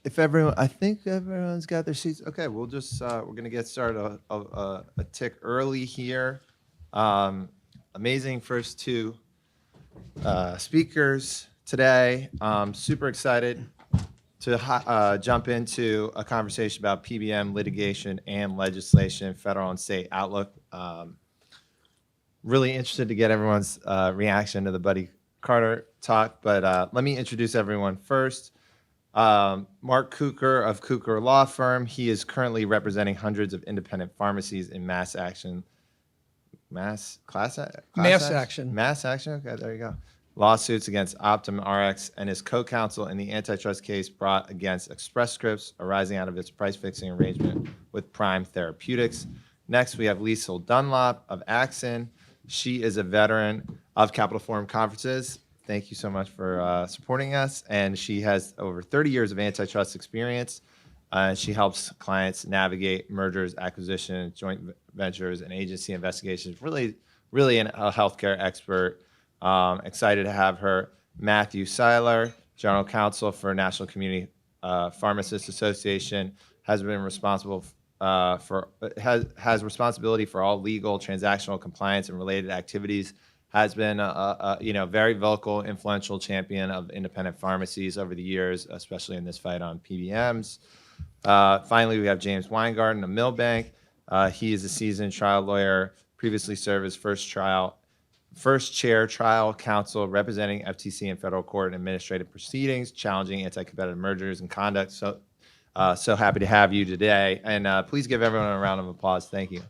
If everyone, I think everyone's got their seats. Okay, we'll just we're gonna get started a tick early here. Amazing first two speakers today. Super excited to jump into a conversation about PBM litigation and legislation, federal and state outlook. Really interested to get everyone's reaction to the Buddy Carter talk, but let me introduce everyone first. Mark Cooker of Cooker Law Firm. He is currently representing hundreds of independent pharmacies in mass action. Mass action. Okay, there you go. Lawsuits against Optum Rx and his co-counsel in the antitrust case brought against Express Scripts arising out of its price-fixing arrangement with Prime Therapeutics. Next, we have Liesl Dunlop of Axon. She is a veteran of Capital Forum conferences. Thank you so much for supporting us. And she has over 30 years of antitrust experience. She helps clients navigate mergers, acquisitions, joint ventures, and agency investigations. Really a healthcare expert. Excited to have her. Matthew Seiler, General Counsel for National Community Pharmacists Association, has been responsible has responsibility for all legal, transactional, compliance, and related activities. Has been a very vocal, influential champion of independent pharmacies over the years, especially in this fight on PBMs. Finally, we have James Weingarten of Milbank. He is a seasoned trial lawyer, previously served as first chair trial counsel representing FTC in federal court and administrative proceedings, challenging anti-competitive mergers and conduct. So happy to have you today. And please give everyone a round of applause. Thank you.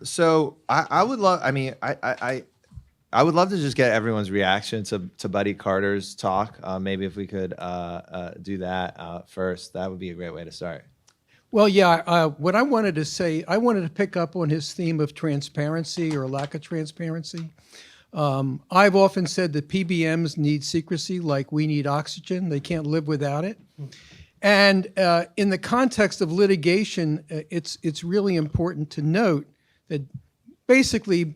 So I would love, I would love to just get everyone's reaction to Buddy Carter's talk. Maybe if we could do that first, that would be a great way to start. Well, yeah, what I wanted to say, I wanted to pick up on his theme of transparency or lack of transparency. I've often said that PBMs need secrecy like we need oxygen. They can't live without it. And in the context of litigation, it's really important to note that basically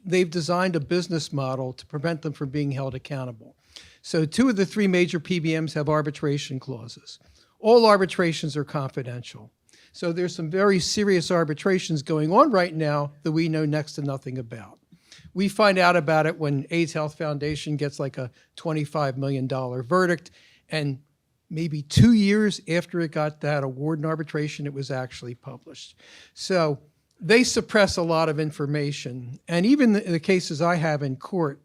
they've designed a business model to prevent them from being held accountable. So 2 of the 3 major PBMs have arbitration clauses. All arbitrations are confidential. So there's some very serious arbitrations going on right now that we know next to nothing about. We find out about it when AIDS Health Foundation gets like a $25 million verdict, and maybe 2 years after it got that award in arbitration, it was actually published. So they suppress a lot of information. And even the cases I have in court,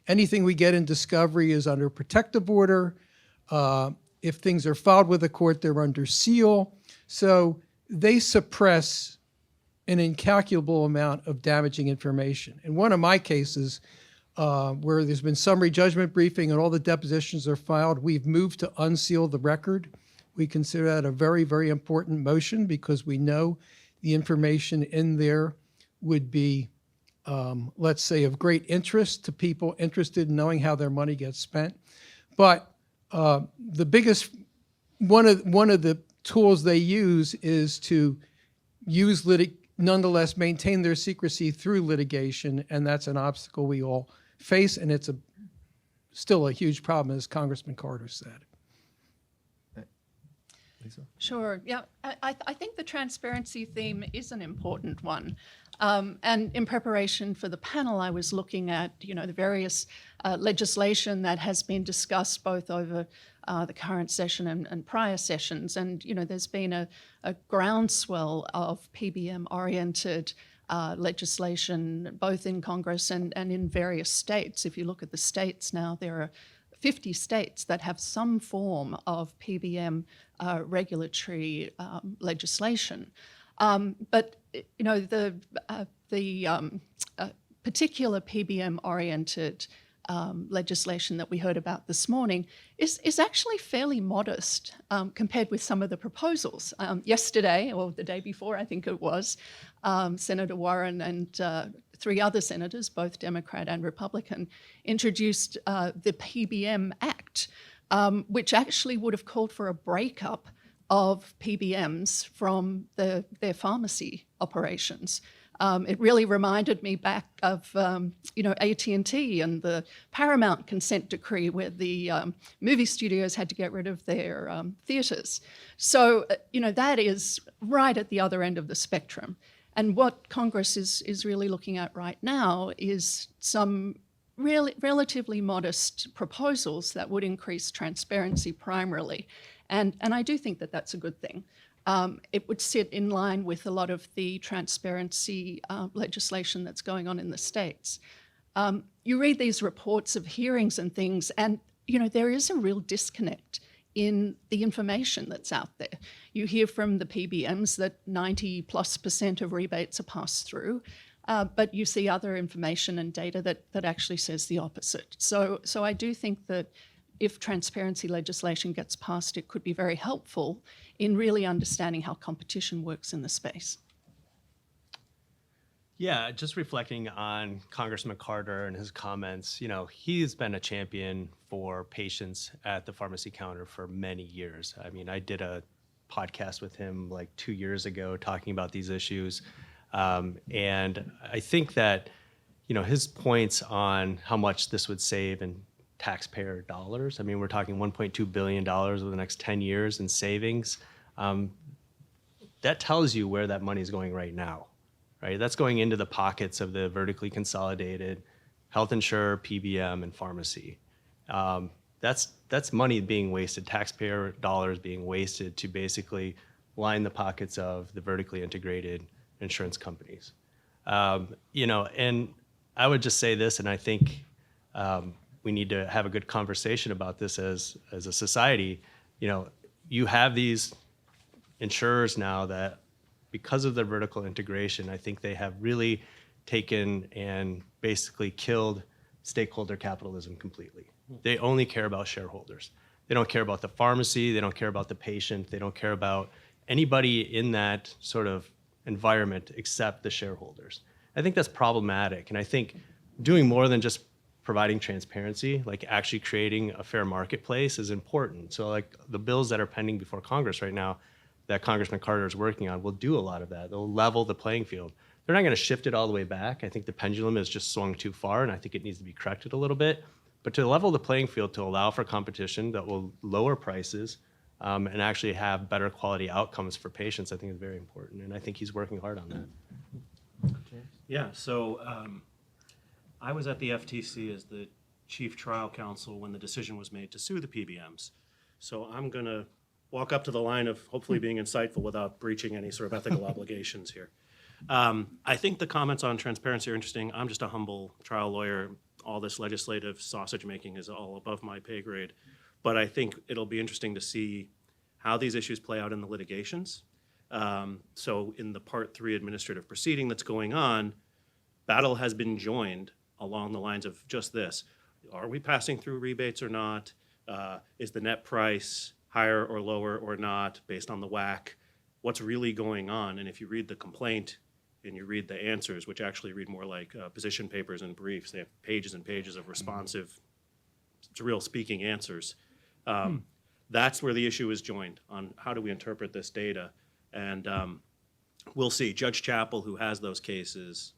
anything we get in discovery is under protective order. If things are filed with the court, they're under seal. So they suppress an incalculable amount of damaging information. In one of my cases, where there's been summary judgment briefing and all the depositions are filed, we've moved to unseal the record. We consider that a very, very important motion because we know the information in there would be, let's say, of great interest to people interested in knowing how their money gets spent. But the biggest, one of the tools they use is to nonetheless maintain their secrecy through litigation, and that's an obstacle we all face, and it's still a huge problem, as Congressman Carter said. Lisa? Sure. Yeah, I think the transparency theme is an important one. And in preparation for the panel, I was looking at, the various legislation that has been discussed both over the current session and prior sessions. And, there's been a groundswell of PBM-oriented legislation, both in Congress and in various states. If you look at the states now, there are 50 states that have some form of PBM regulatory legislation. But the particular PBM-oriented legislation that we heard about this morning is actually fairly modest compared with some of the proposals. Yesterday, or the day before, I think it was, Senator Warren and 3 other senators, both Democrat and Republican, introduced the PBM Act, which actually would have called for a breakup of PBMs from their pharmacy operations. It really reminded me back of, AT&T and the Paramount consent decree where the movie studios had to get rid of their theatres. So, that is right at the other end of the spectrum. And what Congress is really looking at right now is some really relatively modest proposals that would increase transparency primarily. And I do think that that's a good thing. It would sit in line with a lot of the transparency legislation that's going on in the states. You read these reports of hearings and things, and there is a real disconnect in the information that's out there. You hear from the PBMs that 90+% of rebates are passed through, but you see other information and data that actually says the opposite. So I do think that if transparency legislation gets passed, it could be very helpful in really understanding how competition works in the space. Yeah, just reflecting on Congressman Carter and his comments, he's been a champion for patients at the pharmacy counter for many years. I mean, I did a podcast with him like 2 years ago talking about these issues. And I think that, his points on how much this would save in taxpayer dollars, I mean, we're talking $1.2 billion over the next 10 years in savings. That tells you where that money is going right now. Right, that's going into the pockets of the vertically consolidated health insurer, PBM, and pharmacy. That's money being wasted, taxpayer dollars being wasted to basically line the pockets of the vertically integrated insurance companies. And I would just say this, and I think we need to have a good conversation about this as a society. You have these insurers now that, because of their vertical integration, I think they have really taken and basically killed stakeholder capitalism completely. They only care about shareholders. They don't care about the pharmacy. They don't care about the patient. They don't care about anybody in that sort of environment except the shareholders. I think that's problematic. And I think doing more than just providing transparency, like actually creating a fair marketplace, is important. So like the bills that are pending before Congress right now that Congressman Carter is working on will do a lot of that. They'll level the playing field. They're not going to shift it all the way back. I think the pendulum has just swung too far, and I think it needs to be corrected a little bit. But to level the playing field, to allow for competition that will lower prices and actually have better quality outcomes for patients, I think is very important. And I think he's working hard on that. Yeah, so I was at the FTC as the chief trial counsel when the decision was made to sue the PBMs. So I'm going to walk up to the line of hopefully being insightful without breaching any sort of ethical obligations here. I think the comments on transparency are interesting. I'm just a humble trial lawyer. All this legislative sausage making is all above my pay grade. But I think it'll be interesting to see how these issues play out in the litigations. So in the Part 3 administrative proceeding that's going on, battle has been joined along the lines of just this. Are we passing through rebates or not? Is the net price higher or lower or not based on the WAC? What's really going on? And if you read the complaint and you read the answers, which actually read more like position papers and briefs, they have pages and pages of responsive, real speaking answers. That's where the issue is joined on how do we interpret this data. And we'll see. Judge Chappell, who has those cases,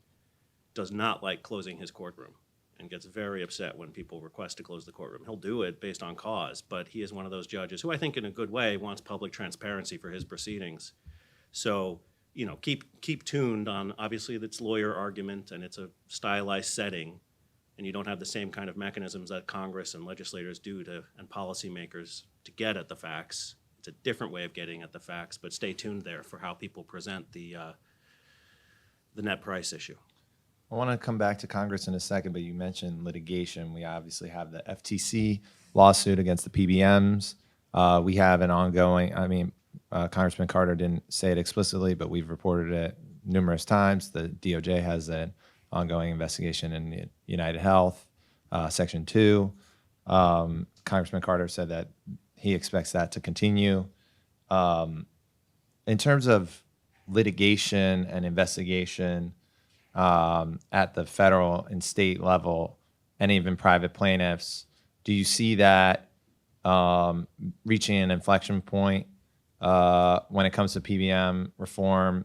does not like closing his courtroom and gets very upset when people request to close the courtroom. He'll do it based on cause, but he is one of those judges who I think in a good way wants public transparency for his proceedings. So, keep tuned on, obviously it's lawyer argument and it's a stylized setting, and you don't have the same kind of mechanisms that Congress and legislators do and policymakers to get at the facts. It's a different way of getting at the facts, but stay tuned there for how people present the net price issue. I want to come back to Congress in a second, but you mentioned litigation. We obviously have the FTC lawsuit against the PBMs. We have an ongoing, Congressman Carter didn't say it explicitly, but we've reported it numerous times. The DOJ has an ongoing investigation in the United Health, Section 2. Congressman Carter said that he expects that to continue. In terms of litigation and investigation, at the federal and state level, and even private plaintiffs, do you see that reaching an inflection point when it comes to PBM reform?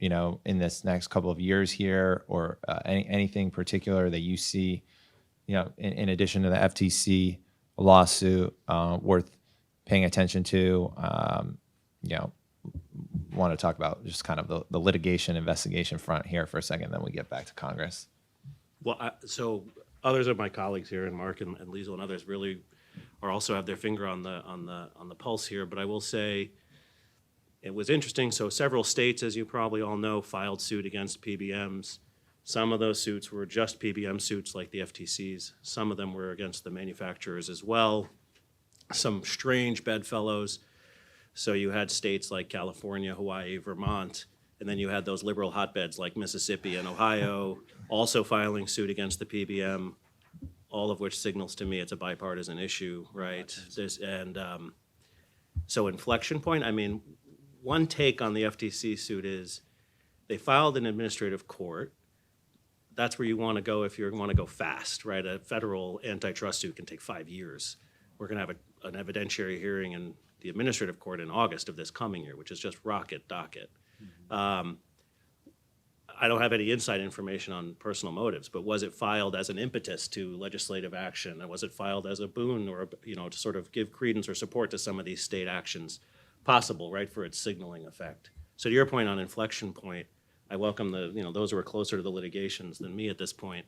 in this next couple of years here, or anything particular that you see, in addition to the FTC lawsuit, worth paying attention to? Want to talk about just kind of the litigation investigation front here for a second, then we get back to Congress. Well, so others of my colleagues here, and Mark and Liesl and others, really also have their finger on the pulse here. But I will say it was interesting. So several states, as you probably all know, filed suit against PBMs. Some of those suits were just PBM suits like the FTC's. Some of them were against the manufacturers as well. Some strange bedfellows. So you had states like California, Hawaii, Vermont, and then you had those liberal hotbeds like Mississippi and Ohio also filing suit against the PBM, all of which signals to me it's a bipartisan issue, right? So inflection point, I mean, one take on the FTC suit is they filed in administrative court. That's where you want to go if you want to go fast, right? A federal antitrust suit can take 5 years. We're going to have an evidentiary hearing in the administrative court in August of this coming year, which is just rocket docket. I don't have any inside information on personal motives, but was it filed as an impetus to legislative action? And was it filed as a boon or, to sort of give credence or support to some of these state actions possible, right, for its signaling effect? So to your point on inflection point, I welcome those who are closer to the litigations than me at this point.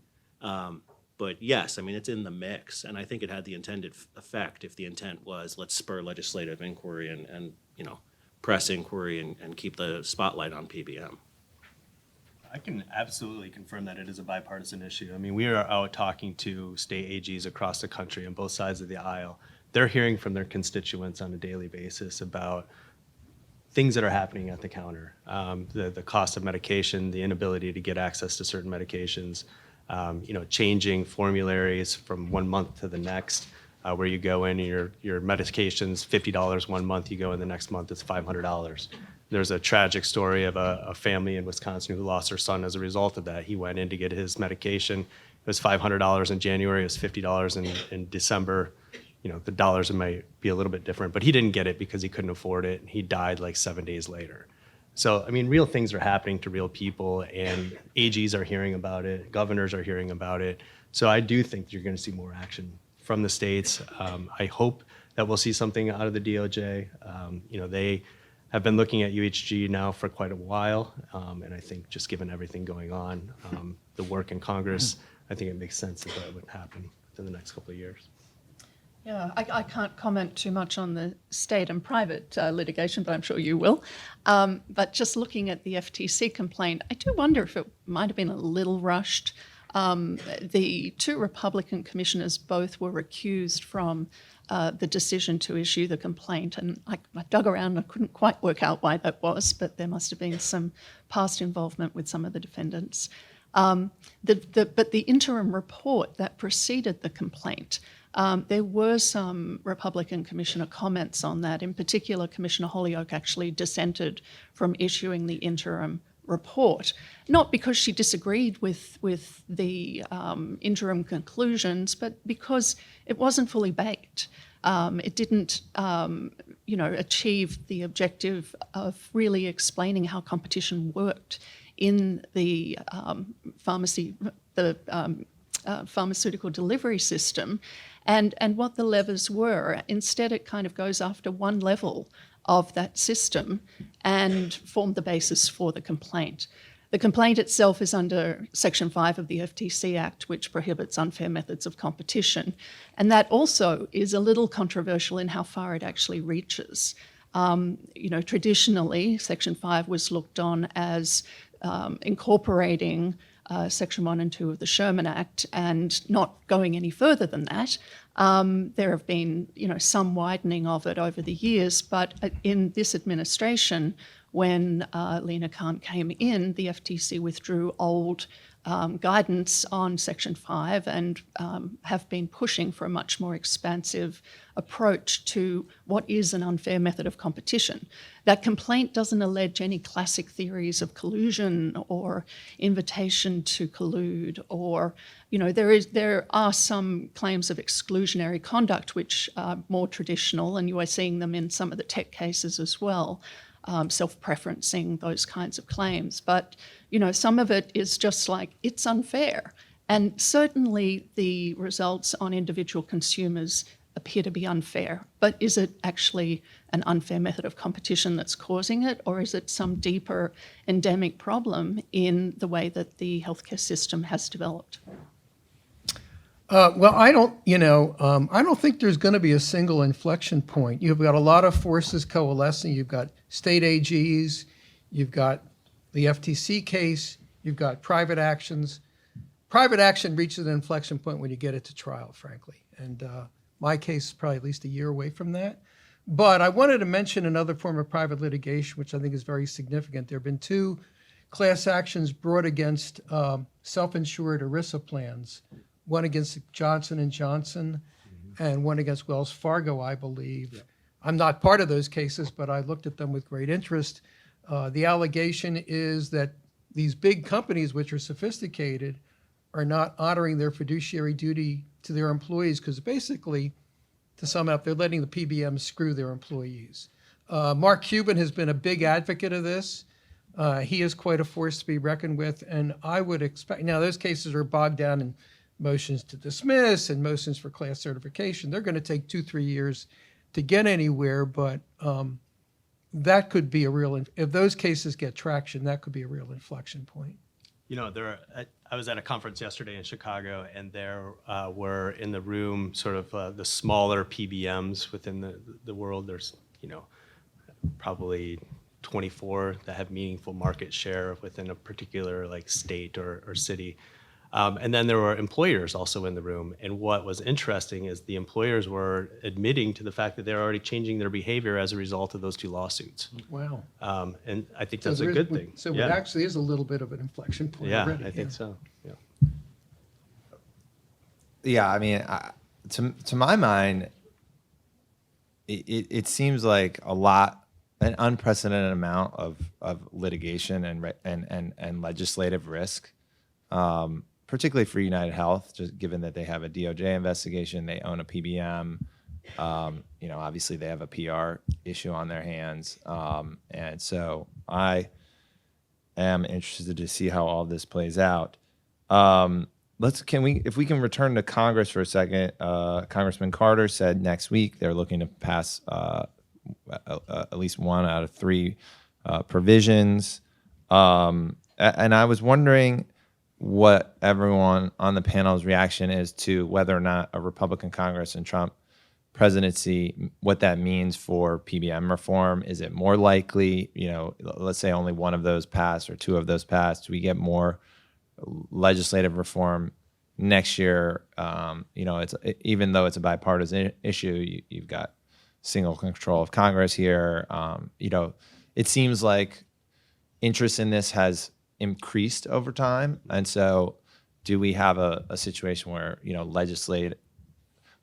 But yes, I mean, it's in the mix, and I think it had the intended effect if the intent was let's spur legislative inquiry and press inquiry and keep the spotlight on PBM. I can absolutely confirm that it is a bipartisan issue. I mean, we are out talking to state AGs across the country on both sides of the aisle. They're hearing from their constituents on a daily basis about things that are happening at the counter, the cost of medication, the inability to get access to certain medications, changing formularies from 1 month to the next, where you go in and your medication's $50 1 month, you go in the next month, it's $500. There's a tragic story of a family in Wisconsin who lost their son as a result of that. He went in to get his medication. It was $500 in January, it was $50 in December. The dollars might be a little bit different, but he didn't get it because he couldn't afford it. He died like 7 days later. So, I mean, real things are happening to real people, and AGs are hearing about it, governors are hearing about it. So I do think you're going to see more action from the states. I hope that we'll see something out of the DOJ. They have been looking at UHG now for quite a while, and I think just given everything going on, the work in Congress, I think it makes sense that would happen within the next couple of years. Yeah, I can't comment too much on the state and private litigation, but I'm sure you will. But just looking at the FTC complaint, I do wonder if it might have been a little rushed. The two Republican commissioners both were recused from the decision to issue the complaint, and I dug around and I couldn't quite work out why that was, but there must have been some past involvement with some of the defendants. But the interim report that preceded the complaint, there were some Republican commissioner comments on that. In particular, Commissioner Holyoake actually dissented from issuing the interim report, not because she disagreed with the interim conclusions, but because it wasn't fully baked. It didn't, achieve the objective of really explaining how competition worked in the pharmaceutical delivery system and what the levers were. Instead, it kind of goes after one level of that system and formed the basis for the complaint. The complaint itself is under Section 5 of the FTC Act, which prohibits unfair methods of competition. And that also is a little controversial in how far it actually reaches. Traditionally, Section 5 was looked on as incorporating Section 1 and 2 of the Sherman Act and not going any further than that. There have been, some widening of it over the years, but in this administration, when Lena Khan came in, the FTC withdrew old guidance on Section 5 and have been pushing for a much more expansive approach to what is an unfair method of competition. That complaint doesn't allege any classic theories of collusion or invitation to collude, or there are some claims of exclusionary conduct which are more traditional, and you are seeing them in some of the tech cases as well. self-preferencing, those kinds of claims. But, some of it is just like, it's unfair. And certainly the results on individual consumers appear to be unfair. But is it actually an unfair method of competition that's causing it, or is it some deeper endemic problem in the way that the healthcare system has developed? Well, I don't think there's going to be a single inflection point. You've got a lot of forces coalescing. You've got state AGs, you've got the FTC case, you've got private actions. Private action reaches an inflection point when you get it to trial, frankly. And my case is probably at least a year away from that. But I wanted to mention another form of private litigation, which I think is very significant. There have been 2 class actions brought against self-insured ERISA plans, one against Johnson & Johnson and one against Wells Fargo, I believe. Yeah. I'm not part of those cases, but I looked at them with great interest. The allegation is that these big companies, which are sophisticated, are not honoring their fiduciary duty to their employees because basically, to sum up, they're letting the PBMs screw their employees. Mark Cuban has been a big advocate of this. He is quite a force to be reckoned with, and I would expect, now those cases are bogged down in motions to dismiss and motions for class certification. They're going to take 2-3 years to get anywhere, but that could be a real, if those cases get traction, that could be a real inflection point. I was at a conference yesterday in Chicago, and there were in the room sort of the smaller PBMs within the world. There's, probably 24 that have meaningful market share within a particular state or city. And then there were employers also in the room. And what was interesting is the employers were admitting to the fact that they're already changing their behavior as a result of those 2 lawsuits. Wow. And I think that's a good thing. So it actually is a little bit of an inflection point already. I think so. Yeah. Yeah, I mean, to my mind, it seems like an unprecedented amount of litigation and legislative risk. Particularly for United Health, just given that they have a DOJ investigation, they own a PBM. Obviously they have a PR issue on their hands, and so I am interested to see how all this plays out. If we can return to Congress for a second. Congressman Carter said next week they're looking to pass at least 1 out of 3 provisions, and I was wondering what everyone on the panel's reaction is to whether or not a Republican Congress and Trump presidency, what that means for PBM reform. Is it more likely, let's say only 1 of those pass or 2 of those pass, do we get more legislative reform next year? It's even though it's a bipartisan issue, you've got single control of Congress here. It seems like interest in this has increased over time, and so do we have a situation where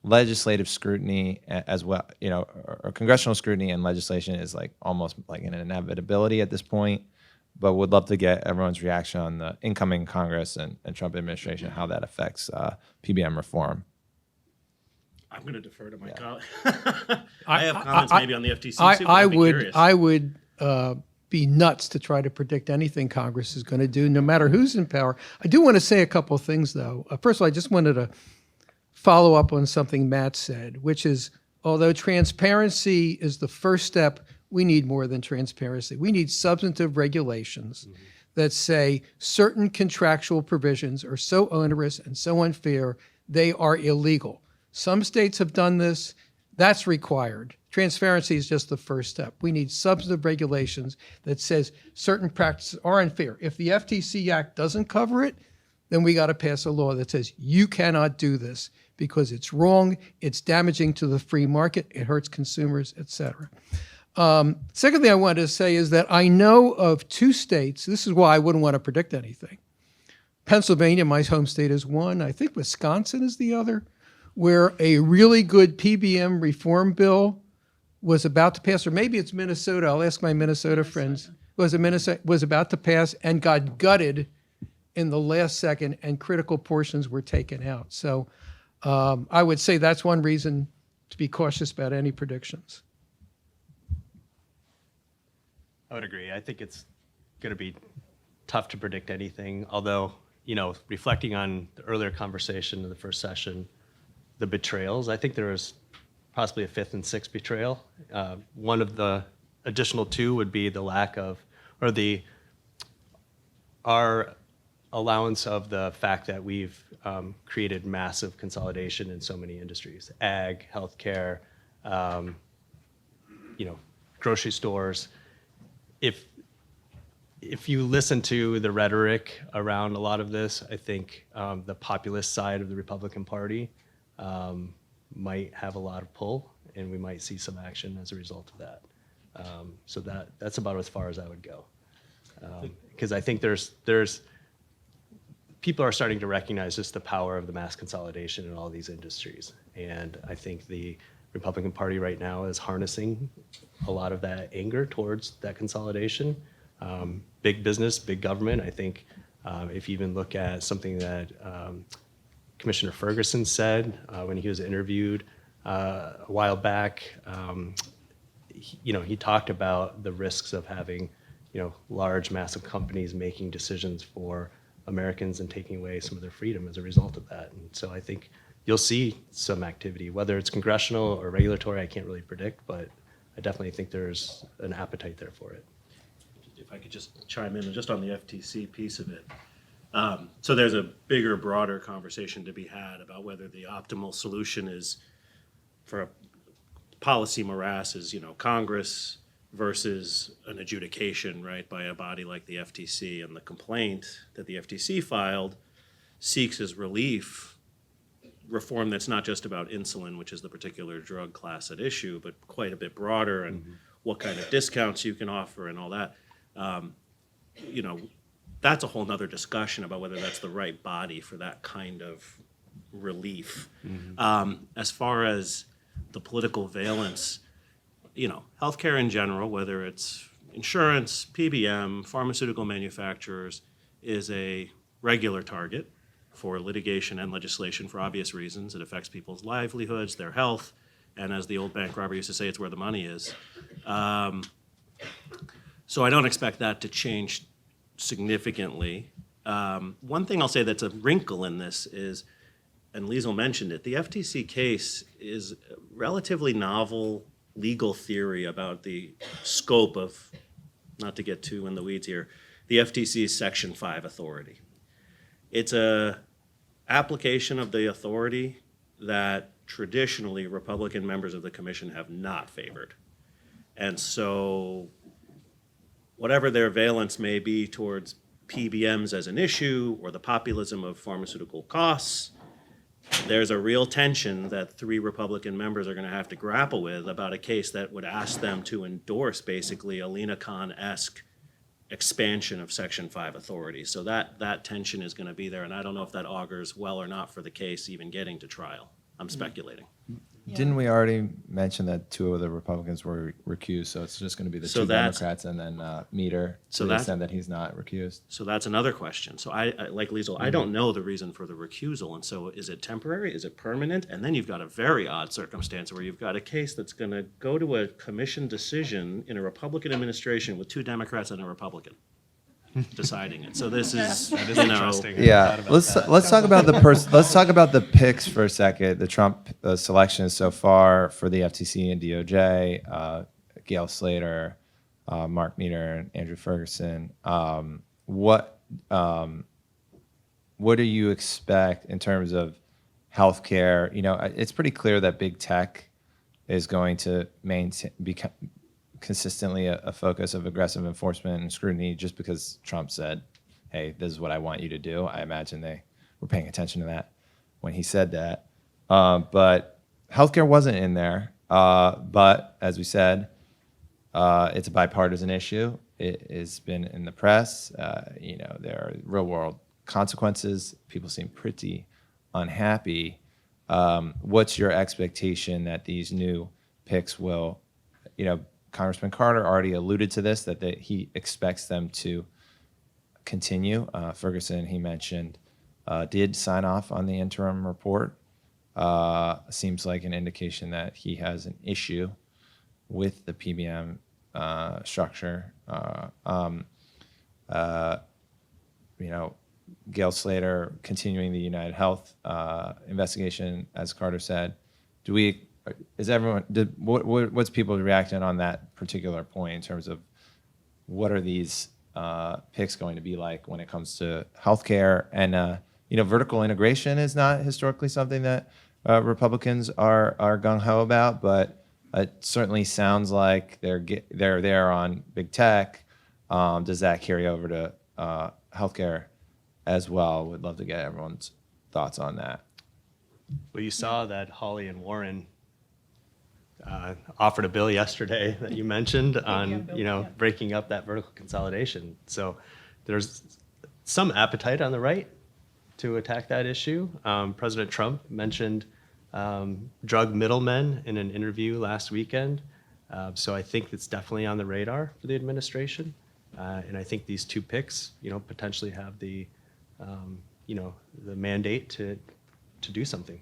legislative scrutiny as well, or congressional scrutiny and legislation is almost like an inevitability at this point? But would love to get everyone's reaction on the incoming Congress and Trump administration, how that affects PBM reform. I'm going to defer to my colleague. I have comments maybe on the FTC too, but I would be nuts to try to predict anything Congress is going to do, no matter who's in power. I do want to say a couple of things, though. First of all, I just wanted to follow up on something Matt said, which is, although transparency is the first step, we need more than transparency. We need substantive regulations that say certain contractual provisions are so onerous and so unfair, they are illegal. Some states have done this. That's required. Transparency is just the first step. We need substantive regulations that says certain practices are unfair. If the FTC Act doesn't cover it, then we got to pass a law that says you cannot do this because it's wrong, it's damaging to the free market, it hurts consumers, et cetera. Second thing I wanted to say is that I know of 2 states, this is why I wouldn't want to predict anything. Pennsylvania, my home state, is one. I think Wisconsin is the other, where a really good PBM reform bill was about to pass, or maybe it's Minnesota. I'll ask my Minnesota friends. Was about to pass and got gutted in the last second, and critical portions were taken out. So I would say that's one reason to be cautious about any predictions. I would agree. I think it's going to be tough to predict anything, although, reflecting on the earlier conversation in the first session, the betrayals, I think there was possibly a fifth and sixth betrayal. One of the additional two would be the lack of, or our allowance of the fact that we've created massive consolidation in so many industries, ag, healthcare, grocery stores. If you listen to the rhetoric around a lot of this, I think the populist side of the Republican Party might have a lot of pull, and we might see some action as a result of that. So that's about as far as I would go, because I think there's people are starting to recognize just the power of the mass consolidation in all these industries, and I think the Republican Party right now is harnessing a lot of that anger towards that consolidation. Big business, big government. I think if you even look at something that Commissioner Ferguson said when he was interviewed a while back, he talked about the risks of having, large, massive companies making decisions for Americans and taking away some of their freedom as a result of that. And so I think you'll see some activity, whether it's congressional or regulatory, I can't really predict, but I definitely think there's an appetite there for it. If I could just chime in just on the FTC piece of it. So there's a bigger, broader conversation to be had about whether the optimal solution is for a policy morass is, Congress versus an adjudication, right, by a body like the FTC. And the complaint that the FTC filed seeks as relief reform that's not just about insulin, which is the particular drug class at issue, but quite a bit broader, and what kind of discounts you can offer and all that. That's a whole nother discussion about whether that's the right body for that kind of relief. As far as the political valence, healthcare in general, whether it's insurance, PBM, pharmaceutical manufacturers, is a regular target for litigation and legislation for obvious reasons. It affects people's livelihoods, their health, and as the old bank robber used to say, it's where the money is. So I don't expect that to change significantly. One thing I'll say that's a wrinkle in this is, and Liesl mentioned it, the FTC case is a relatively novel legal theory about the scope of, not to get too in the weeds here, the FTC's Section 5 authority. It's a application of the authority that traditionally Republican members of the commission have not favored. And so whatever their valence may be towards PBMs as an issue or the populism of pharmaceutical costs, there's a real tension that 3 Republican members are going to have to grapple with about a case that would ask them to endorse basically a Lena Khan-esque expansion of Section 5 authority. So that tension is going to be there, and I don't know if that augurs well or not for the case even getting to trial. I'm speculating. Didn't we already mention that 2 of the Republicans were recused? So it's just going to be the So 2 that's- Democrats and then Meter, So to the that- extent that he's not recused. So that's another question. So I like Liesl, I don't know the reason for the recusal, and so is it temporary, is it permanent? And then you've got a very odd circumstance where you've got a case that's going to go to a commission decision in a Republican administration with 2 Democrats and a Republican deciding it. So this is, That is you know, interesting. I hadn't Yeah, thought about let's that. let's talk about let's talk about the picks for a second. The Trump selections so far for the FTC and DOJ, Gail Slater, Mark Meter, and Andrew Ferguson. What do you expect in terms of healthcare? It's pretty clear that big tech is going to become consistently a focus of aggressive enforcement and scrutiny, just because Trump said, hey, this is what I want you to do. I imagine they were paying attention to that when he said that. But healthcare wasn't in there. But as we said, it's a bipartisan issue. It has been in the press. There are real world consequences. People seem pretty unhappy. What's your expectation that these new picks will, Congressman Carter already alluded to this, that he expects them to continue. Ferguson, he mentioned, did sign off on the interim report. Seems like an indication that he has an issue with the PBM structure. Gail Slater continuing the United Health investigation, as Carter said. What's people's reaction on that particular point in terms of what are these picks going to be like when it comes to healthcare? And vertical integration is not historically something that Republicans are gung ho about, but it certainly sounds like they're there on big tech. Does that carry over to healthcare as well? Would love to get everyone's thoughts on that. Well, you saw that Hawley and Warren offered a bill yesterday that you mentioned on, breaking up that vertical consolidation. So there's some appetite on the right to attack that issue. President Trump mentioned drug middlemen in an interview last weekend. So I think it's definitely on the radar for the administration. And I think these two picks, potentially have the, the mandate to do something.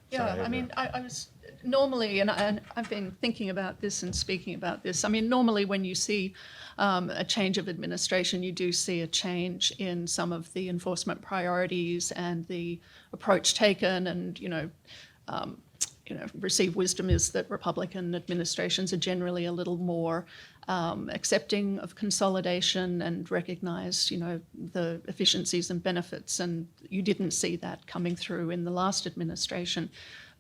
Yeah, Sorry, I mean, I was normally, and I've been thinking about this and speaking about this. I mean, normally when you see a change of administration, you do see a change in some of the enforcement priorities and the approach taken. And received wisdom is that Republican administrations are generally a little more accepting of consolidation and recognize, the efficiencies and benefits. And you didn't see that coming through in the last administration.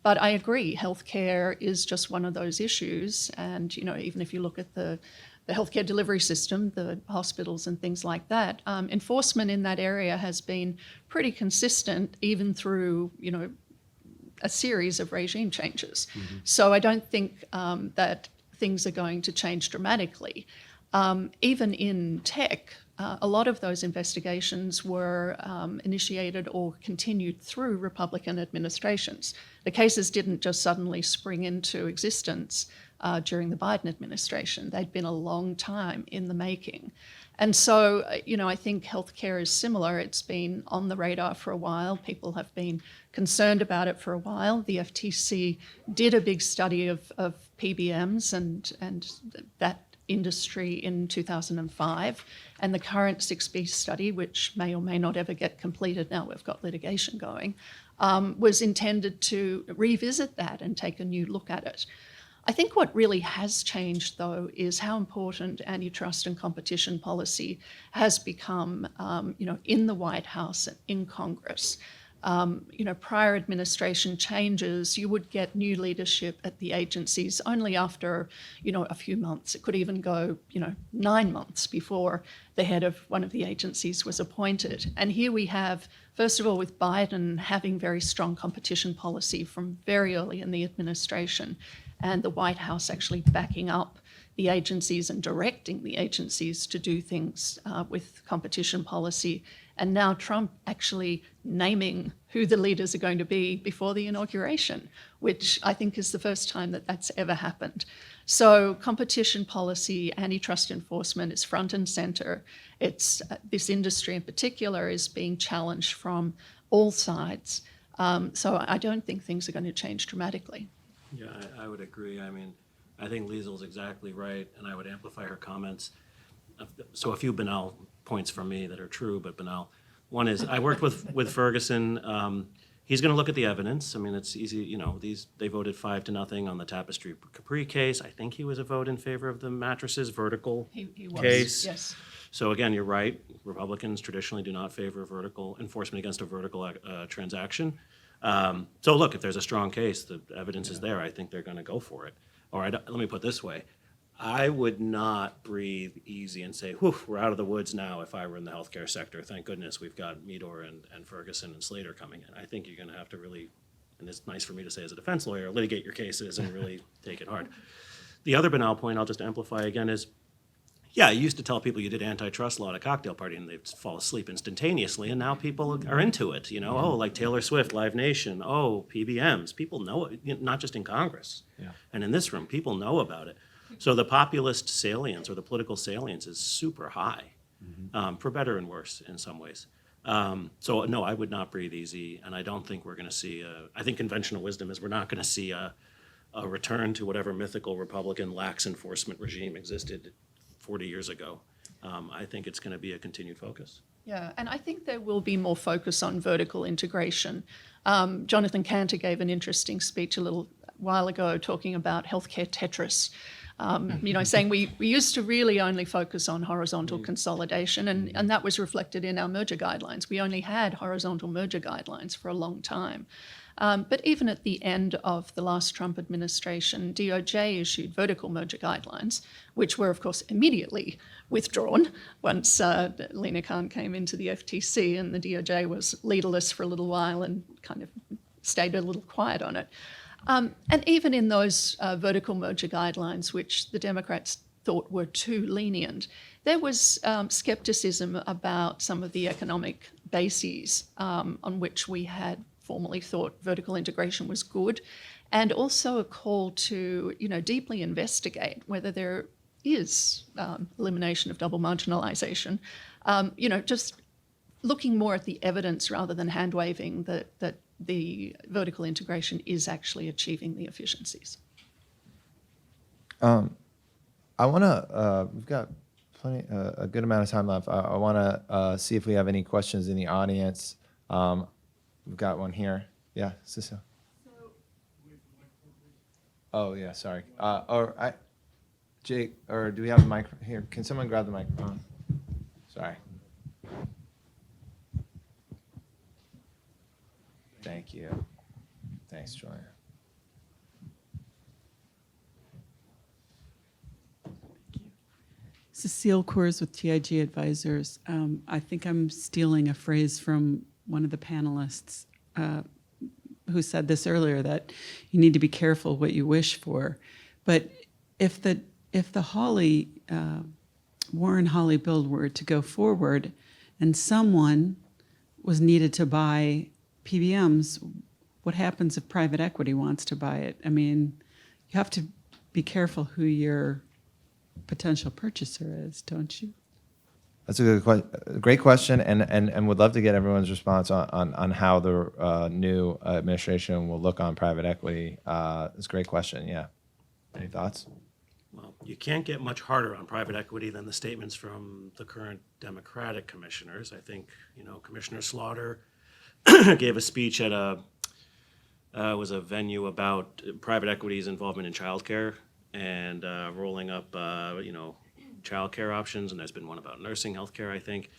But I agree, healthcare is just one of those issues. And, even if you look at the healthcare delivery system, the hospitals and things like that, enforcement in that area has been pretty consistent, even through, a series of regime changes. Mm-hmm. So I don't think that things are going to change dramatically. Even in tech, a lot of those investigations were initiated or continued through Republican administrations. The cases didn't just suddenly spring into existence during the Biden administration. They'd been a long time in the making. And so, I think healthcare is similar. It's been on the radar for a while. People have been concerned about it for a while. The FTC did a big study of PBMs and that industry in 2005. And the current 6B study, which may or may not ever get completed now we've got litigation going, was intended to revisit that and take a new look at it. I think what really has changed, though, is how important antitrust and competition policy has become, in the White House and in Congress. Prior administration changes, you would get new leadership at the agencies only after, a few months. It could even go, 9 months before the head of one of the agencies was appointed. And here we have, first of all, with Biden having very strong competition policy from very early in the administration, and the White House actually backing up the agencies and directing the agencies to do things with competition policy. And now Trump actually naming who the leaders are going to be before the inauguration, which I think is the first time that that's ever happened. So competition policy, antitrust enforcement is front and center. It's this industry in particular is being challenged from all sides. So I don't think things are going to change dramatically. Yeah, I would agree. I mean, I think Liesel's exactly right, and I would amplify her comments. So a few banal points from me that are true, but banal. One is I worked with Ferguson. He's going to look at the evidence. I mean, it's easy. They voted 5-0 on the Tapestry Capri case. I think he was a vote in favor of the mattresses vertical He was, case. yes. So again, you're right. Republicans traditionally do not favor vertical enforcement against a vertical transaction. So look, if there's a strong case, the evidence is there. I think they're going to go for it. All right, let me put it this way. I would not breathe easy and say, whew, we're out of the woods now if I were in the healthcare sector. Thank goodness we've got Meador and Ferguson and Slater coming in. I think you're going to have to really, and it's nice for me to say as a defense lawyer, litigate your cases and really take it hard. The other banal point I'll just amplify again is, yeah, you used to tell people you did antitrust law at a cocktail party and they'd fall asleep instantaneously, and now people are into it. Oh, like Taylor Swift, Live Nation, PBMs. People know it, not just in Congress. Yeah. And in this room, people know about it. So the populist salience or the political salience is super high, for better and worse in some ways. So no, I would not breathe easy, and I don't think we're going to see I think conventional wisdom is we're not going to see a a return to whatever mythical Republican lax enforcement regime existed 40 years ago. I think it's going to be a continued focus. Yeah, and I think there will be more focus on vertical integration. Jonathan Cantor gave an interesting speech a little while ago talking about healthcare Tetris. Saying we used to really only focus on horizontal consolidation, and that was reflected in our merger guidelines. We only had horizontal merger guidelines for a long time. But even at the end of the last Trump administration, DOJ issued vertical merger guidelines, which were, of course, immediately withdrawn once Lena Khan came into the FTC, and the DOJ was leaderless for a little while and kind of stayed a little quiet on it. And even in those vertical merger guidelines, which the Democrats thought were too lenient, there was skepticism about some of the economic bases on which we had formerly thought vertical integration was good, and also a call to, deeply investigate whether there is elimination of double marginalization. Just looking more at the evidence rather than hand-waving that the vertical integration is actually achieving the efficiencies. I want to, we've got a good amount of time left. I want to see if we have any questions in the audience. We've got one here. Yeah, Cecile. Oh, yeah, sorry. Jake, or do we have a mic here? Can someone grab the microphone? Sorry. Thank you. Thanks, Julian. Cecile Coors with TIG Advisors. I think I'm stealing a phrase from one of the panelists who said this earlier, that you need to be careful what you wish for. But if the Warren-Hawley bill were to go forward and someone was needed to buy PBMs, what happens if private equity wants to buy it? I mean, you have to be careful who your potential purchaser is, don't you? That's a great question, and would love to get everyone's response on how the new administration will look on private equity. It's a great question. Yeah. Any thoughts? Well, you can't get much harder on private equity than the statements from the current Democratic commissioners. I think, Commissioner Slaughter gave a speech at a venue about private equity's involvement in childcare and rolling up, childcare options, and there's been one about nursing healthcare, I think.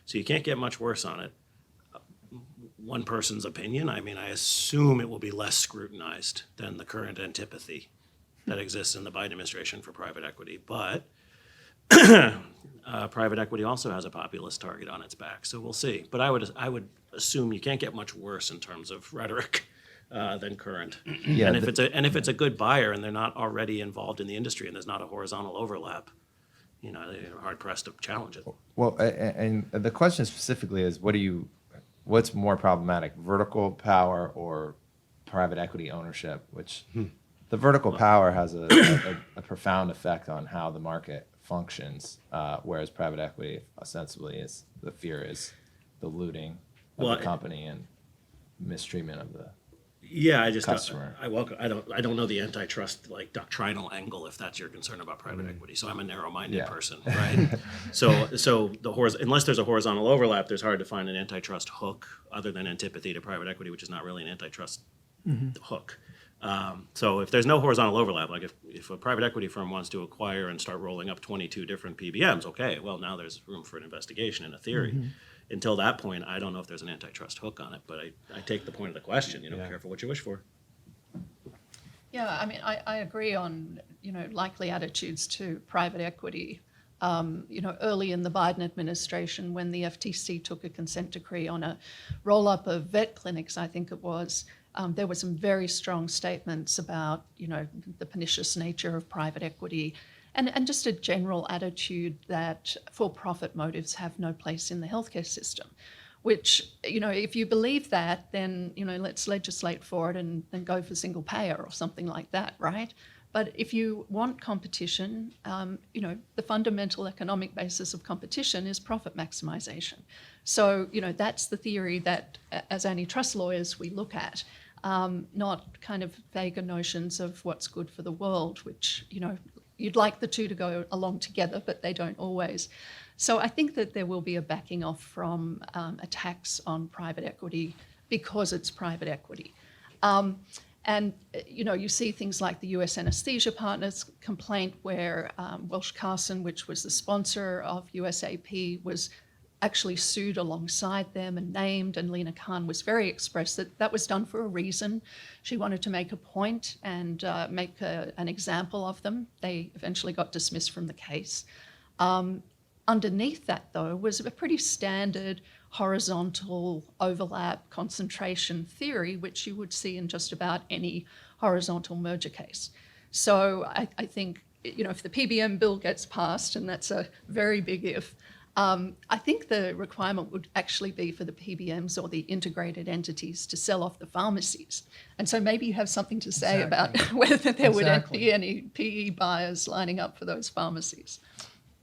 So you can't get much worse on it. One person's opinion, I assume it will be less scrutinized than the current antipathy that exists in the Biden administration for private equity. But private equity also has a populist target on its back, so we'll see. But I would assume you can't get much worse in terms of rhetoric than current. Yeah, and if it's a good buyer and they're not already involved in the industry and there's not a horizontal overlap, they're hard pressed to challenge it. Well, and the question specifically is, what's more problematic, vertical power or private equity ownership? Which the vertical power has a profound effect on how the market functions, whereas private equity ostensibly is the fear is the looting of the company and mistreatment of the Yeah, I just customer. I don't know the antitrust doctrinal angle if that's your concern about private equity. So I'm a narrow-minded person, right? so unless there's a horizontal overlap, there's hard to find an antitrust hook other than antipathy to private equity, which is not really an antitrust hook. So if there's no horizontal overlap, like if a private equity firm wants to acquire and start rolling up 22 different PBMs, okay, well now there's room for an investigation in a theory. Until that point, I don't know if there's an antitrust hook on it, but I take the point of the question, careful what you wish for. Yeah, I agree on, likely attitudes to private equity. Early in the Biden administration, when the FTC took a consent decree on a roll-up of vet clinics, I think it was, there were some very strong statements about, the pernicious nature of private equity and just a general attitude that for-profit motives have no place in the healthcare system, which, if you believe that, then, let's legislate for it and go for single payer or something like that, right? But if you want competition, the fundamental economic basis of competition is profit maximization. So, that's the theory that, as antitrust lawyers, we look at. not kind of vaguer notions of what's good for the world, which, you'd like the two to go along together, but they don't always. So I think that there will be a backing off from attacks on private equity because it's private equity. You see things like the US Anesthesia Partners complaint where Welsh Carson, which was the sponsor of USAP, was actually sued alongside them and named, and Lena Khan was very expressed that that was done for a reason. She wanted to make a point and make an example of them. They eventually got dismissed from the case. Underneath that, though, was a pretty standard horizontal overlap concentration theory, which you would see in just about any horizontal merger case. So I think, if the PBM bill gets passed, and that's a very big if, I think the requirement would actually be for the PBMs or the integrated entities to sell off the pharmacies. And so maybe you have something to say about whether there would be any PE buyers lining up for those pharmacies.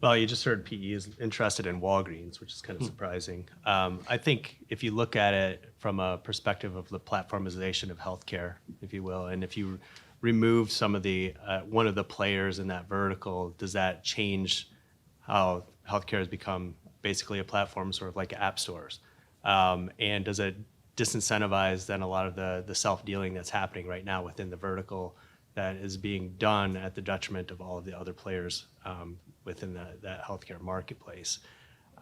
Well, you just heard PE is interested in Walgreens, which is kind of surprising. I think if you look at it from a perspective of the platformization of healthcare, if you will, and if you remove some of the one of the players in that vertical, does that change how healthcare has become basically a platform, sort of like app stores? And does it disincentivize then a lot of the self-dealing that's happening right now within the vertical that is being done at the detriment of all of the other players within that healthcare marketplace?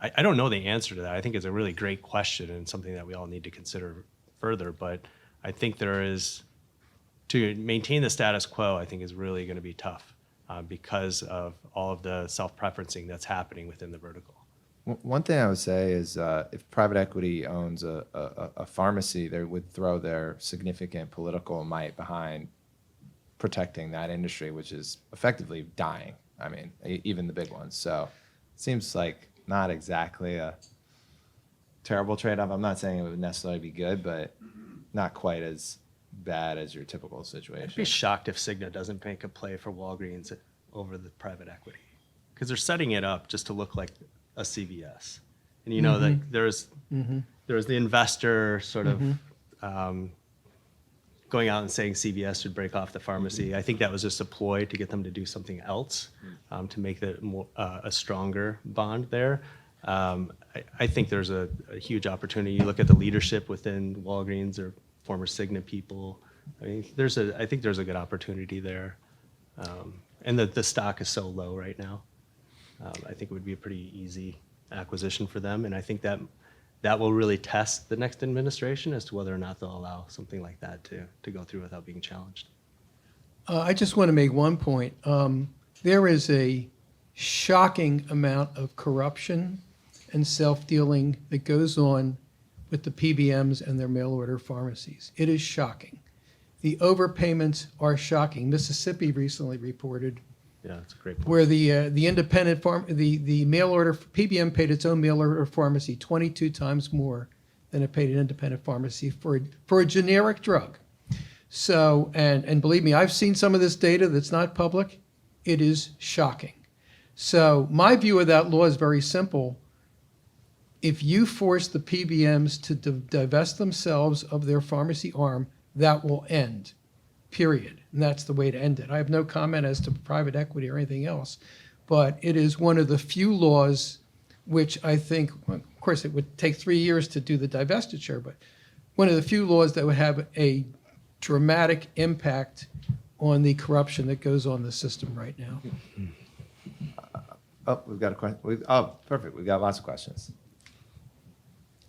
I don't know the answer to that. I think it's a really great question and something that we all need to consider further. But I think to maintain the status quo, I think is really going to be tough because of all of the self-preferencing that's happening within the vertical. One thing I would say is if private equity owns a pharmacy, they would throw their significant political might behind protecting that industry, which is effectively dying. I mean, even the big ones. So it seems like not exactly a terrible trade-off. I'm not saying it would necessarily be good, but not quite as bad as your typical situation. I'd be shocked if Cigna doesn't make a play for Walgreens over the private equity, because they're setting it up just to look like a CVS. And that there's the investor sort of going out and saying CVS should break off the pharmacy. I think that was just a ploy to get them to do something else to make that more, a stronger bond there. I think there's a huge opportunity. You look at the leadership within Walgreens or former Cigna people. I mean, I think there's a good opportunity there. And the stock is so low right now. I think it would be a pretty easy acquisition for them. And I think that will really test the next administration as to whether or not they'll allow something like that to go through without being challenged. I just want to make one point. There is a shocking amount of corruption and self-dealing that goes on with the PBMs and their mail-order pharmacies. It is shocking. The overpayments are shocking. Mississippi recently reported Yeah, that's a great point. where the independent the mail order PBM paid its own mail order pharmacy 22 times more than it paid an independent pharmacy for a generic drug. So and believe me, I've seen some of this data that's not public. It is shocking. So my view of that law is very simple. If you force the PBMs to divest themselves of their pharmacy arm, that will end. Period. And that's the way to end it. I have no comment as to private equity or anything else, but it is one of the few laws which I think, well, of course, it would take 3 years to do the divestiture, but one of the few laws that would have a dramatic impact on the corruption that goes on in the system right now. Oh, we've got a question. Perfect. We've got lots of questions.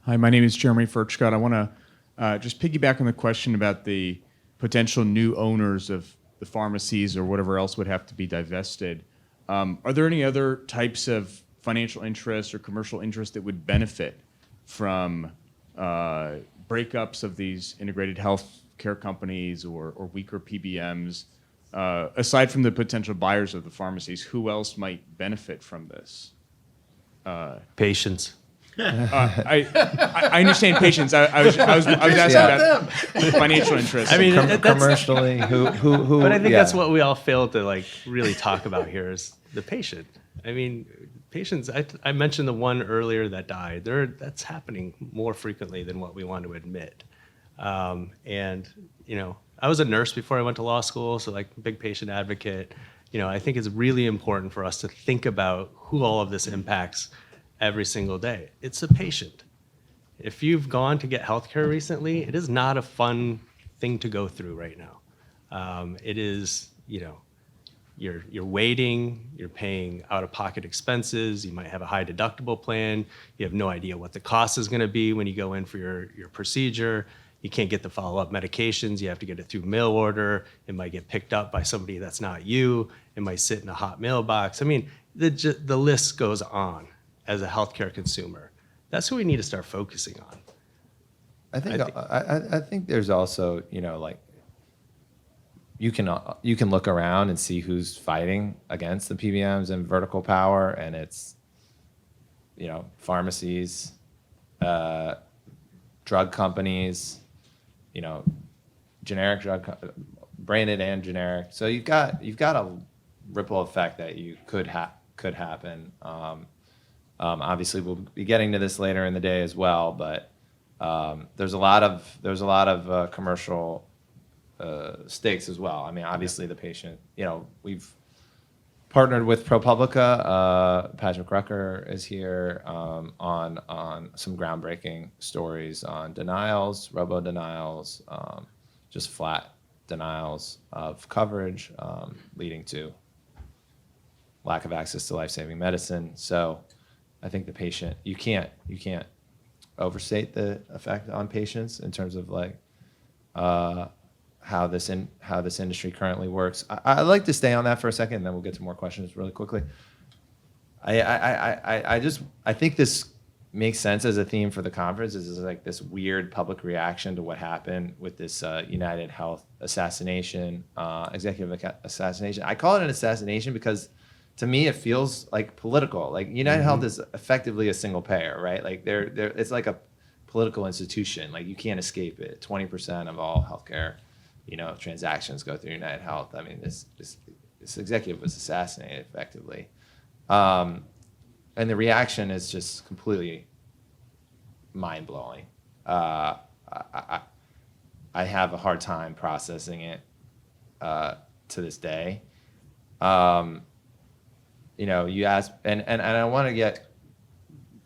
Hi, my name is Jeremy Furchgott. I want to just piggyback on the question about the potential new owners of the pharmacies or whatever else would have to be divested. Are there any other types of financial interests or commercial interests that would benefit from breakups of these integrated health care companies or weaker PBMs? Aside from the potential buyers of the pharmacies, who else might benefit from this? Patients. I understand patients. I was asking about financial interests. I mean, Commercially, who? but I think yeah. that's what we all fail to really talk about here is the patient. I mean, patients. I mentioned the one earlier that died. That's happening more frequently than what we want to admit. And I was a nurse before I went to law school, so like big patient advocate. I think it's really important for us to think about who all of this impacts every single day. It's a patient. If you've gone to get healthcare recently, it is not a fun thing to go through right now. It is, you're waiting, you're paying out-of-pocket expenses, you might have a high deductible plan, you have no idea what the cost is going to be when you go in for your procedure, you can't get the follow-up medications, you have to get it through mail order, it might get picked up by somebody that's not you, it might sit in a hot mailbox. I mean, the list goes on as a healthcare consumer. That's who we need to start focusing on. I think there's also, like, you can look around and see who's fighting against the PBMs and vertical power, and it's, pharmacies, drug companies, generic branded and generic. So you've got a ripple effect that you could happen. Obviously, we'll be getting to this later in the day as well, but there's a lot of commercial stakes as well. I mean, obviously, the patient. We've partnered with ProPublica. Patrick Rucker is here on some groundbreaking stories on denials, robo denials, just flat denials of coverage, leading to lack of access to life-saving medicine. So I think the patient, you can't overstate the effect on patients in terms of like how this industry currently works. I'd like to stay on that for a second, and then we'll get to more questions really quickly. I think this makes sense as a theme for the conference. This is like this weird public reaction to what happened with this United Health assassination, executive assassination. I call it an assassination because, to me, it feels like political. Like United Health is effectively a single payer, right? Like it's like a political institution. Like you can't escape it. 20% of all healthcare, transactions go through United Health. I mean, this executive was assassinated effectively, and the reaction is just completely mind blowing. I have a hard time processing it to this day. You ask, and I want to get,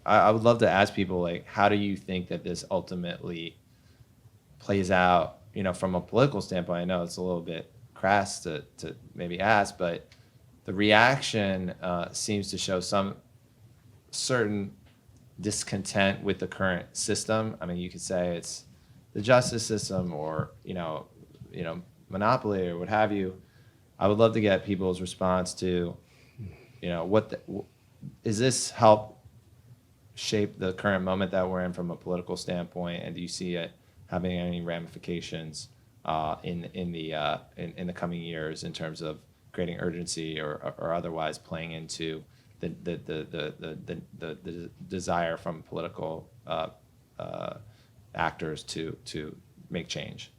I would love to ask people, like, how do you think that this ultimately plays out, from a political standpoint? I know it's a little bit crass to maybe ask, but the reaction seems to show some certain discontent with the current system. I mean, you could say it's the justice system or, monopoly or what have you. I would love to get people's response to, is this help shape the current moment that we're in from a political standpoint, and do you see it having any ramifications in the coming years in terms of creating urgency or otherwise playing into the desire from political actors to make change?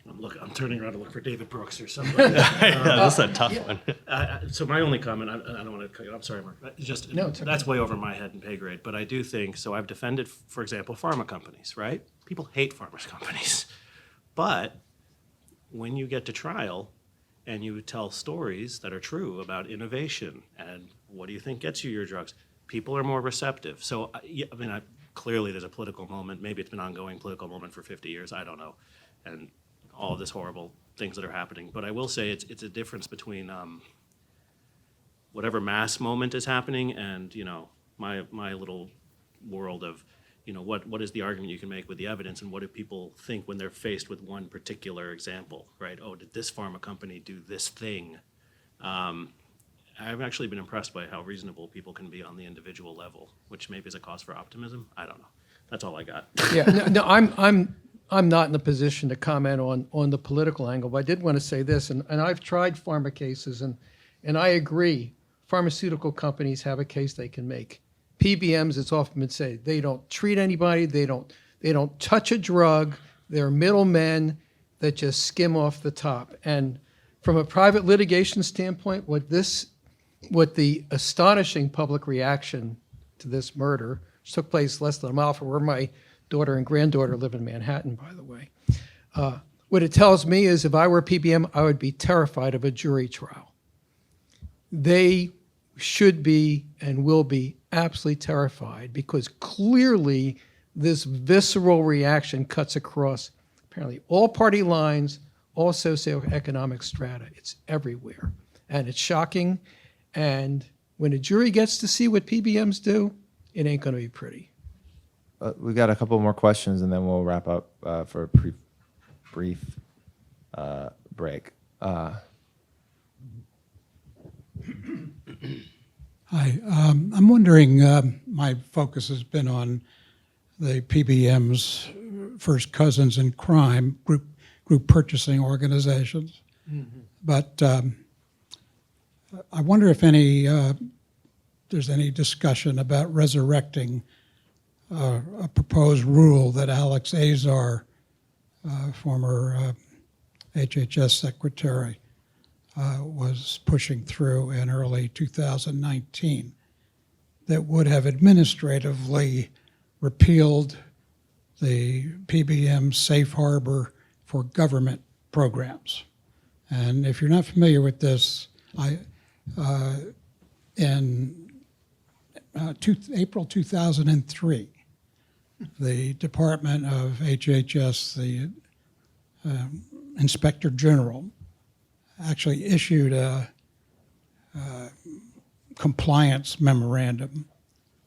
I'm turning around to look for David Brooks or somebody. That's a tough one. So my only comment, I don't want to cut you. I'm sorry, Mark. It's okay. That's way over my head and pay grade. But I do think so. I've defended, for example, pharma companies. Right? People hate pharma companies, but when you get to trial and you tell stories that are true about innovation and what do you think gets you your drugs, people are more receptive. So clearly there's a political moment. Maybe it's been an ongoing political moment for 50 years. I don't know, and all of this horrible things that are happening. But I will say it's a difference between whatever mass moment is happening and my little world of what is the argument you can make with the evidence, and what do people think when they're faced with one particular example, right? Oh, did this pharma company do this thing? I've actually been impressed by how reasonable people can be on the individual level, which maybe is a cause for optimism. I don't know. That's all I got. Yeah, no, I'm not in a position to comment on the political angle, but I did want to say this, and I've tried pharma cases, and I agree, pharmaceutical companies have a case they can make. PBMs, it's often been said, they don't treat anybody, they don't touch a drug, they're middlemen that just skim off the top. And from a private litigation standpoint, what the astonishing public reaction to this murder, which took place less than a mile from where my daughter and granddaughter live in Manhattan, by the way, What it tells me is if I were PBM, I would be terrified of a jury trial. They should be and will be absolutely terrified because clearly this visceral reaction cuts across apparently all party lines, all socioeconomic strata. It's everywhere. And it's shocking. And when a jury gets to see what PBMs do, it ain't going to be pretty. We got a couple more questions, and then we'll wrap up for a brief break. Hi, I'm wondering, my focus has been on the PBM's first cousins in crime, group purchasing organizations. But I wonder if there's any discussion about resurrecting a proposed rule that Alex Azar, former HHS secretary, was pushing through in early 2019 that would have administratively repealed the PBM safe harbor for government programs. And if you're not familiar with this, in April 2003, the Department of HHS, the Inspector General, actually issued a compliance memorandum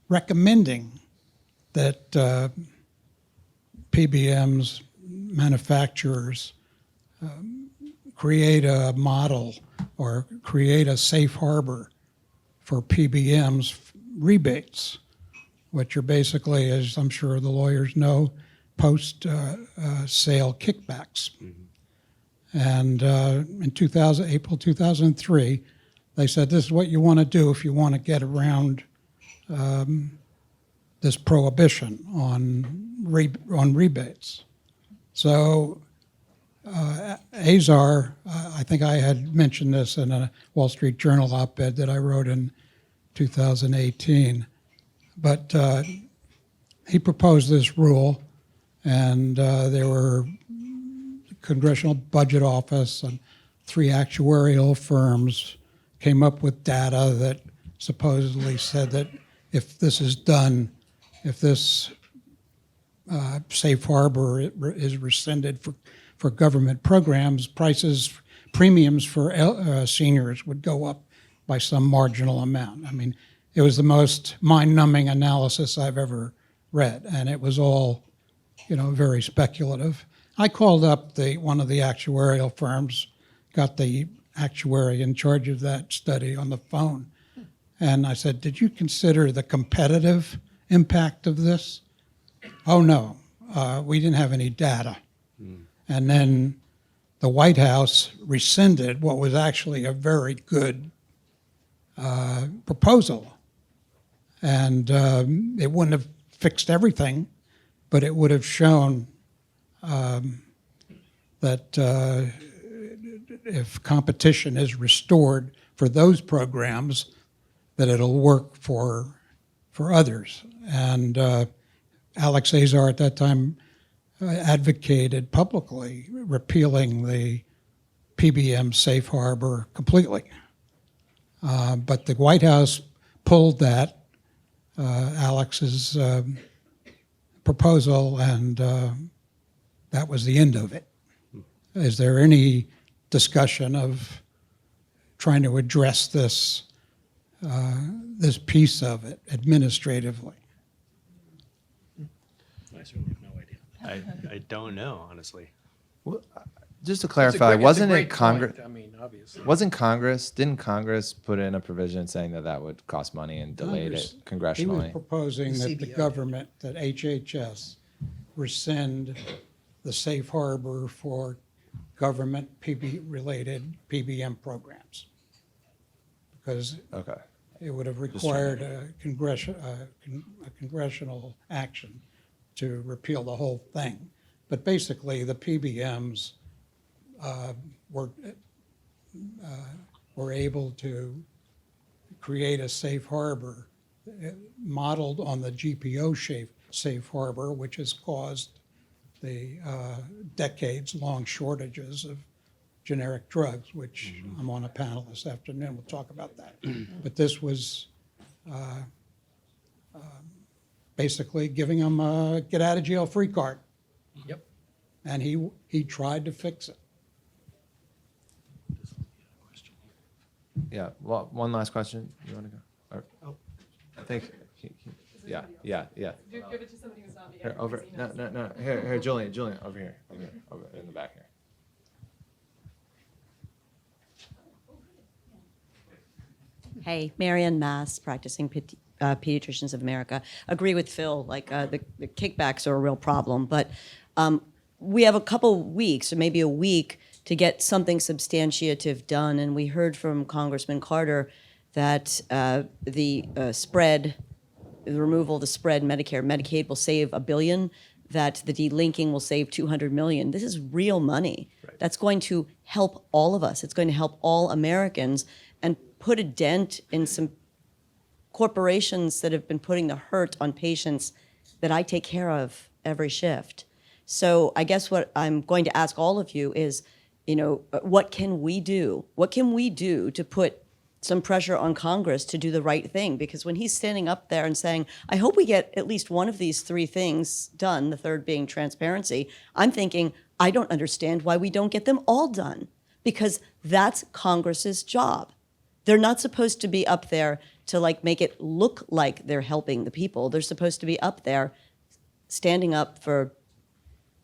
recommending that PBMs, manufacturers, create a model or create a safe harbor for PBMs rebates, which are basically, as I'm sure the lawyers know, post-sale kickbacks. And in April 2003, they said, this is what you want to do if you want to get around this prohibition on rebates. So Azar, I think I had mentioned this in a Wall Street Journal op-ed that I wrote in 2018, but he proposed this rule, and there were Congressional Budget Office and 3 actuarial firms came up with data that supposedly said that if this is done, if this safe harbor is rescinded for government programs, premiums for seniors would go up by some marginal amount. I mean, it was the most mind-numbing analysis I've ever read, and it was all, very speculative. I called up one of the actuarial firms, got the actuary in charge of that study on the phone, and I said, did you consider the competitive impact of this? Oh, no, we didn't have any data. And then the White House rescinded what was actually a very good proposal. And it wouldn't have fixed everything, but it would have shown that if competition is restored for those programs, that it'll work for others. And Alex Azar at that time advocated publicly repealing the PBM safe harbor completely. But the White House pulled that, Alex's proposal, and that was the end of it. Is there any discussion of trying to address this piece of it administratively? I certainly have no idea. I don't know, honestly. Just to clarify, wasn't it Congress? I mean, obviously. Didn't Congress put in a provision saying that would cost money and delayed it He was congressionally? proposing that the CBO. government, that HHS, rescind the safe harbor for government related PBM programs. Because Okay. it would have required a congressional action to repeal the whole thing. But basically, the PBMs were able to create a safe harbor modeled on the GPO safe harbor, which has caused the decades-long shortages of generic drugs, which I'm on a panel this afternoon. We'll talk about that. But this was basically giving them a get-out-of-jail-free card. Yep. And he tried to fix it. Yeah, well, one last question. You want to go? Or, I think, yeah. Give it to somebody who's not the Here, over, advocacy nurse. no, here, Julian, over here, over in the back here. Hey, Marian Mass, practicing Pediatricians of America. Agree with Phil, like the kickbacks are a real problem, but we have a couple weeks, or maybe a week, to get something substantiative done. And we heard from Congressman Carter that the removal of the spread, Medicare, Medicaid will save $1 billion, that the delinking will save $200 million. This is real money. Right. That's going to help all of us. It's going to help all Americans and put a dent in some corporations that have been putting the hurt on patients that I take care of every shift. So I guess what I'm going to ask all of you is, what can we do? What can we do to put some pressure on Congress to do the right thing? Because when he's standing up there and saying, I hope we get at least one of these three things done, the third being transparency, I'm thinking, I don't understand why we don't get them all done, because that's Congress's job. They're not supposed to be up there to make it look like they're helping the people. They're supposed to be up there standing up for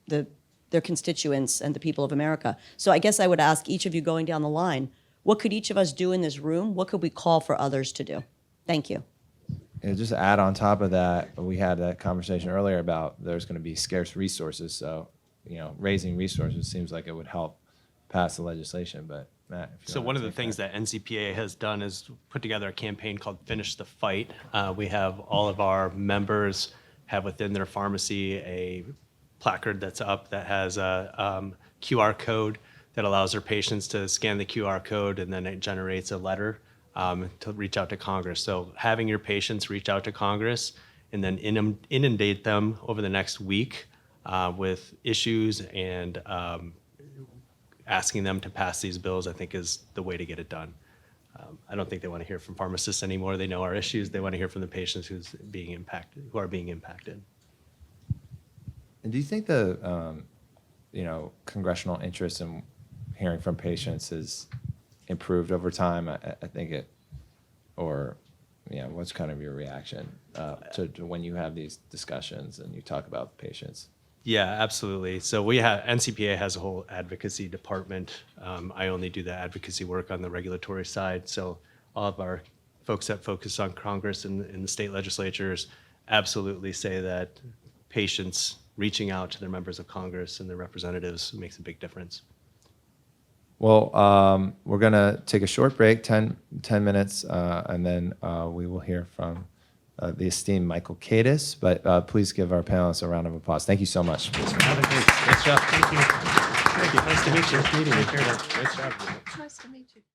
their constituents and the people of America. So I guess I would ask each of you going down the line, what could each of us do in this room? What could we call for others to do? Thank you. And just to add on top of that, we had that conversation earlier about there's going to be scarce resources. So, raising resources seems like it would help pass the legislation. But Matt, if you So wanna one of the take things that NCPA has done is put together a campaign called Finish the Fight. We have all of our members have within their pharmacy a placard that's up that has a QR code that allows their patients to scan the QR code, and then it generates a letter to reach out to Congress. So having your patients reach out to Congress and then inundate them over the next week with issues and asking them to pass these bills, I think is the way to get it done. I don't think they want to hear from pharmacists anymore. They know our issues. They want to hear from the patients who are being impacted. And do you think the congressional interest in hearing from patients has improved over time? I think it, or what's kind of your reaction to when you have these discussions and you talk about patients? Yeah, absolutely. So NCPA has a whole advocacy department. I only do the advocacy work on the regulatory side. So all of our folks that focus on Congress and in the state legislatures absolutely say that patients reaching out to their members of Congress and their representatives makes a big difference. Well, we're going to take a short break, 10 minutes, and then we will hear from the esteemed Michael Cadis. But please give our panelists a round of applause. Thank you so much. Thank you. Nice to meet you. Thank you. Nice to meet you. Nice meeting you. Take care now. Nice job. Nice to meet you.